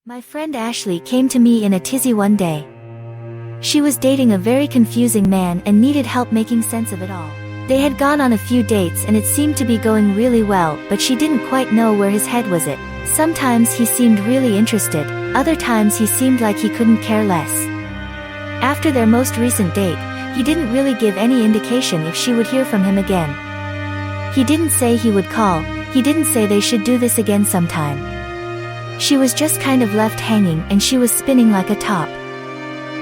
My friend Ashley came to me in a tizzy one day. She was dating a very confusing man and needed help making sense of it all. They had gone on a few dates and it seemed to be going really well, but she didn't quite know where his head was at. Sometimes he seemed really interested, other times he seemed like he couldn't care less. After their most recent date, he didn't really give any indication if she would hear from him again. He didn't say he would call, he didn't say they should do this again sometime. She was just kind of left hanging and she was spinning like a top.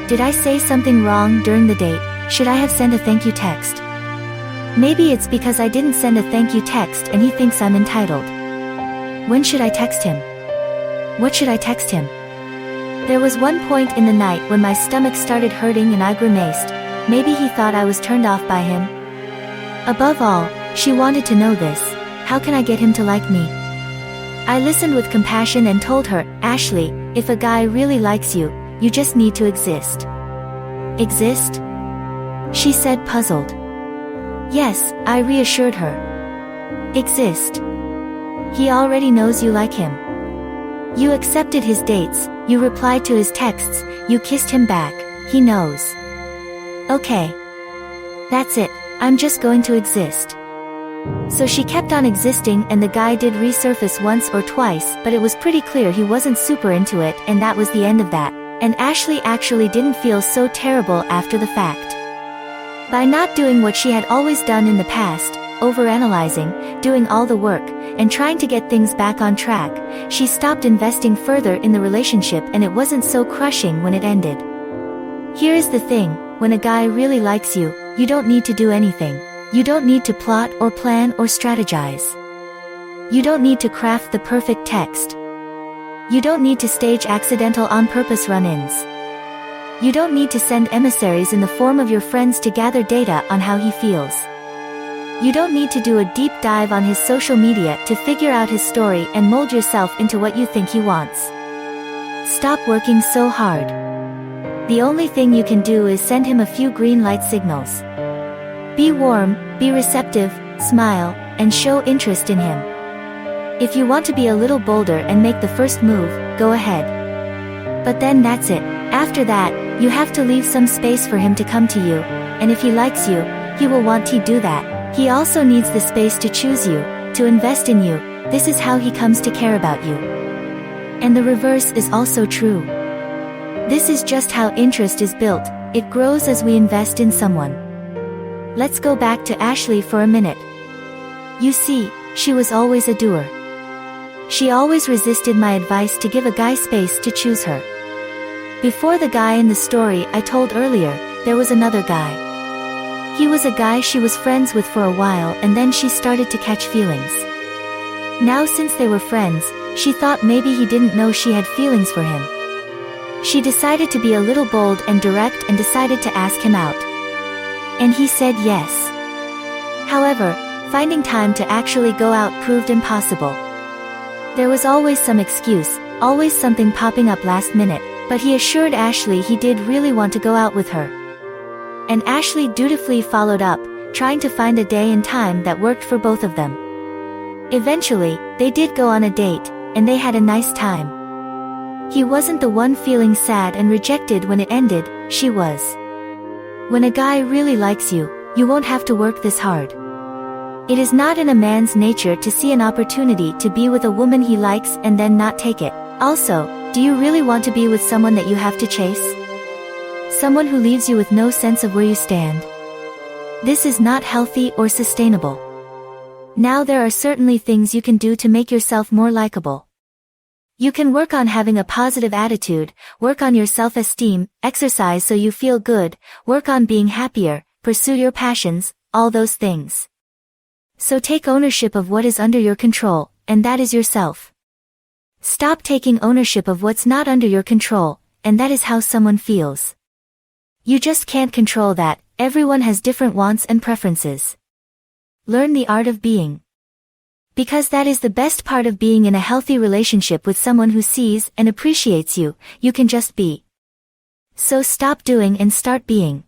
Did I say something wrong during the date? Should I have sent a thank you text? Maybe it's because I didn't send a thank you text and he thinks I'm entitled. When should I text him? What should I text him? There was one point in the night when my stomach started hurting and I grimaced. Maybe he thought I was turned off by him. Above all, she wanted to know this. How can I get him to like me? I listened with compassion and told her, Ashley, if a guy really likes you, you just need to exist. Exist? She said, puzzled. Yes, I reassured her. Exist. He already knows you like him. You accepted his dates, you replied to his texts, you kissed him back, he knows. Okay. That's it, I'm just going to exist. So she kept on existing and the guy did resurface once or twice, but it was pretty clear he wasn't super into it, and that was the end of that. And Ashley actually didn't feel so terrible after the fact. By not doing what she had always done in the past, overanalyzing, doing all the work, and trying to get things back on track, she stopped investing further in the relationship and it wasn't so crushing when it ended. Here is the thing, when a guy really likes you, you don't need to do anything. You don't need to plot or plan or strategize. You don't need to craft the perfect text. You don't need to stage accidental on-purpose run-ins. You don't need to send emissaries in the form of your friends to gather data on how he feels. You don't need to do a deep dive on his social media to figure out his story and mold yourself into what you think he wants. Stop working so hard. The only thing you can do is send him a few green light signals. Be warm, be receptive, smile, and show interest in him. If you want to be a little bolder and make the first move, go ahead. But then that's it. After that, you have to leave some space for him to come to you, and if he likes you, he will want to do that. He also needs the space to choose you, to invest in you. This is how he comes to care about you. And the reverse is also true. This is just how interest is built. It grows as we invest in someone. Let's go back to Ashley for a minute. You see, she was always a doer. She always resisted my advice to give a guy space to choose her. Before the guy in the story I told earlier, there was another guy. He was a guy she was friends with for a while and then she started to catch feelings. Now since they were friends, she thought maybe he didn't know she had feelings for him. She decided to be a little bold and direct and decided to ask him out. And he said yes. However, finding time to actually go out proved impossible. There was always some excuse, always something popping up last minute, but he assured Ashley he did really want to go out with her. And Ashley dutifully followed up, trying to find a day and time that worked for both of them. Eventually, they did go on a date, and they had a nice time. He wasn't the one feeling sad and rejected when it ended, she was. When a guy really likes you, you won't have to work this hard. It is not in a man's nature to see an opportunity to be with a woman he likes and then not take it. Also, do you really want to be with someone that you have to chase? Someone who leaves you with no sense of where you stand? This is not healthy or sustainable. Now there are certainly things you can do to make yourself more likable. You can work on having a positive attitude, work on your self-esteem, exercise so you feel good, work on being happier, pursue your passions, all those things. So take ownership of what is under your control, and that is yourself. Stop taking ownership of what's not under your control, and that is how someone feels. You just can't control that. Everyone has different wants and preferences. Learn the art of being. Because that is the best part of being in a healthy relationship with someone who sees and appreciates you. You can just be. So stop doing and start being.